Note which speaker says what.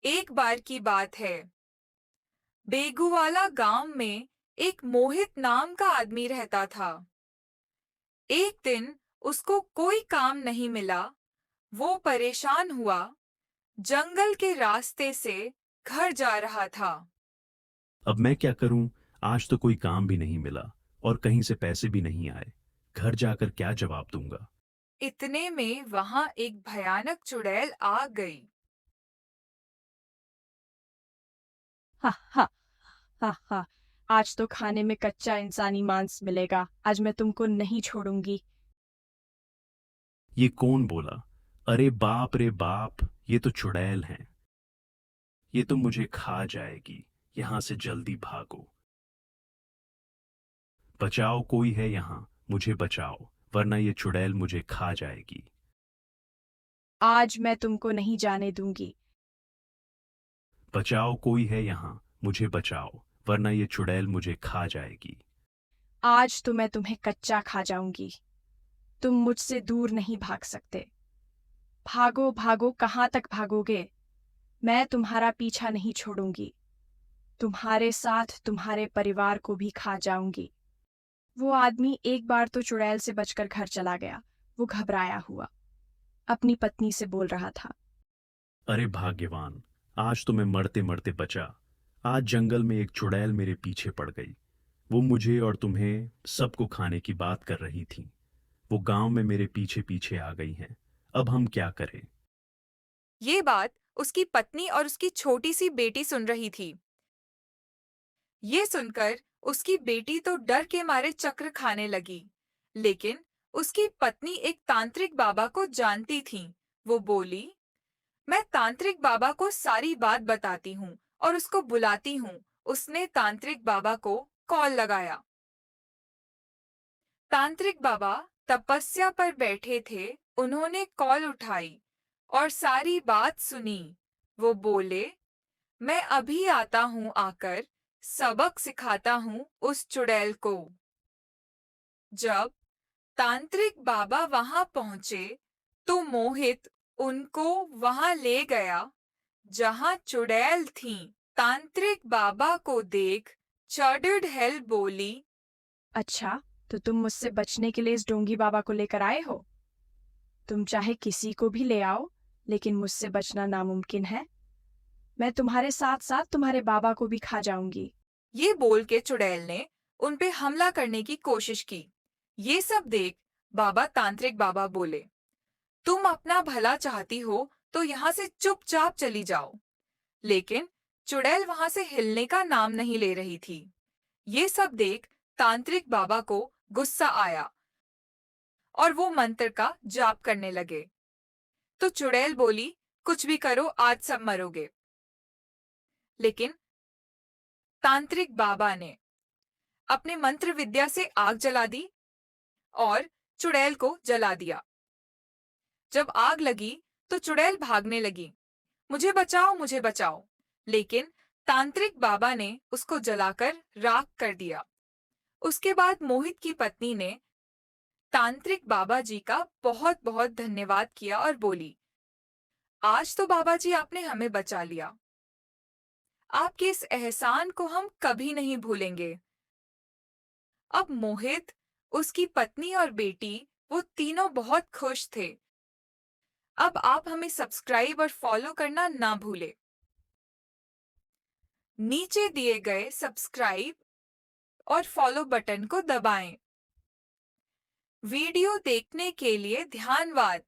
Speaker 1: एक बार की बात है। बेगुवाला गांव में एक मोहित नाम का आदमी रहता था। एक दिन उसको कोई काम नहीं मिला। वो परेशान हुआ। जंगल के रास्ते से घर जा रहा था।
Speaker 2: अब मैं क्या करूं? आज तो कोई काम भी नहीं मिला और कहीं से पैसे भी नहीं आए। घर जाकर क्या जवाब दूंगा?
Speaker 1: इतने में वहां एक भयानक चुड़ैल आ गई।
Speaker 3: हा हा हा हा। आज तो खाने में कच्चा इंसानी मांस मिलेगा। आज मैं तुमको नहीं छोड़ूंगी।
Speaker 2: ये कौन बोला? अरे बाप रे बाप, ये तो चुड़ैल हैं। ये तो मुझे खा जाएगी। यहां से जल्दी भागो। बचाओ, कोई है यहां? मुझे बचाओ, वरना ये चुड़ैल मुझे खा जाएगी।
Speaker 3: आज मैं तुमको नहीं जाने दूंगी।
Speaker 2: बचाओ, कोई है यहां? मुझे बचाओ, वरना ये चुड़ैल मुझे खा जाएगी।
Speaker 3: आज तो मैं तुम्हें कच्चा खा जाऊंगी। तुम मुझसे दूर नहीं भाग सकते। भागो भागो, कहाँ तक भागोगे? मैं तुम्हारा पीछा नहीं छोड़ूंगी। तुम्हारे साथ तुम्हारे परिवार को भी खा जाऊंगी। वो आदमी एक बार तो चुड़ैल से बचकर घर चला गया। वो घबराया हुआ अपनी पत्नी से बोल रहा था।
Speaker 2: अरे भाग्यवान, आज तो मैं मरते मरते बचा। आज जंगल में एक चुड़ैल मेरे पीछे पड़ गई। वो मुझे और तुम्हें सबको खाने की बात कर रही थी। वो गांव में मेरे पीछे पीछे आ गई हैं। अब हम क्या करें?
Speaker 1: ये बात उसकी पत्नी और उसकी छोटी सी बेटी सुन रही थी। ये सुनकर उसकी बेटी तो डर के मारे चक्र खाने लगी। लेकिन उसकी पत्नी एक तांत्रिक बाबा को जानती थी। वो बोली, मैं तांत्रिक बाबा को सारी बात बताती हूँ और उसको बुलाती हूँ। उसने तांत्रिक बाबा को कॉल लगाया। तांत्रिक बाबा तपस्या पर बैठे थे। उन्होंने कॉल उठाई और सारी बात सुनी। वो बोले, मैं अभी आता हूँ, आकर सबक सिखाता हूँ उस चुड़ैल को। जब तांत्रिक बाबा वहां पहुंचे तो मोहित उनको वहां ले गया जहां चुड़ैल थी। तांत्रिक बाबा को देख चड़ुड़ैल बोली,
Speaker 3: अच्छा, तो तुम मुझसे बचने के लिए इस डोंगी बाबा को लेकर आए हो? तुम चाहे किसी को भी ले आओ, लेकिन मुझसे बचना नामुमकिन है। मैं तुम्हारे साथ साथ तुम्हारे बाबा को भी खा जाऊंगी।
Speaker 1: ये बोल के चुड़ैल ने उन पे हमला करने की कोशिश की। ये सब देख बाबा तांत्रिक बाबा बोले, तुम अपना भला चाहती हो तो यहाँ से चुपचाप चली जाओ। लेकिन चुड़ैल वहां से हिलने का नाम नहीं ले रही थी। ये सब देख तांत्रिक बाबा को गुस्सा आया और वो मंत्र का जाप करने लगे। तो चुड़ैल बोली, कुछ भी करो, आज सब मरोगे। लेकिन तांत्रिक बाबा ने अपने मंत्र विद्या से आग जला दी और चुड़ैल को जला दिया। जब आग लगी तो चुड़ैल भागने लगी, मुझे बचाओ, मुझे बचाओ। लेकिन तांत्रिक बाबा ने उसको जलाकर राख कर दिया। उसके बाद मोहित की पत्नी ने तांत्रिक बाबा जी का बहुत बहुत धन्यवाद किया और बोली, आज तो बाबा जी आपने हमें बचा लिया। आपके इस एहसान को हम कभी नहीं भूलेंगे। अब मोहित, उसकी पत्नी और बेटी, वो तीनों बहुत खुश थे। अब आप हमें सब्सक्राइब और फॉलो करना ना भूलें। नीचे दिए गए सब्सक्राइब और फॉलो बटन को दबाएं। वीडियो देखने के लिए धन्यवाद।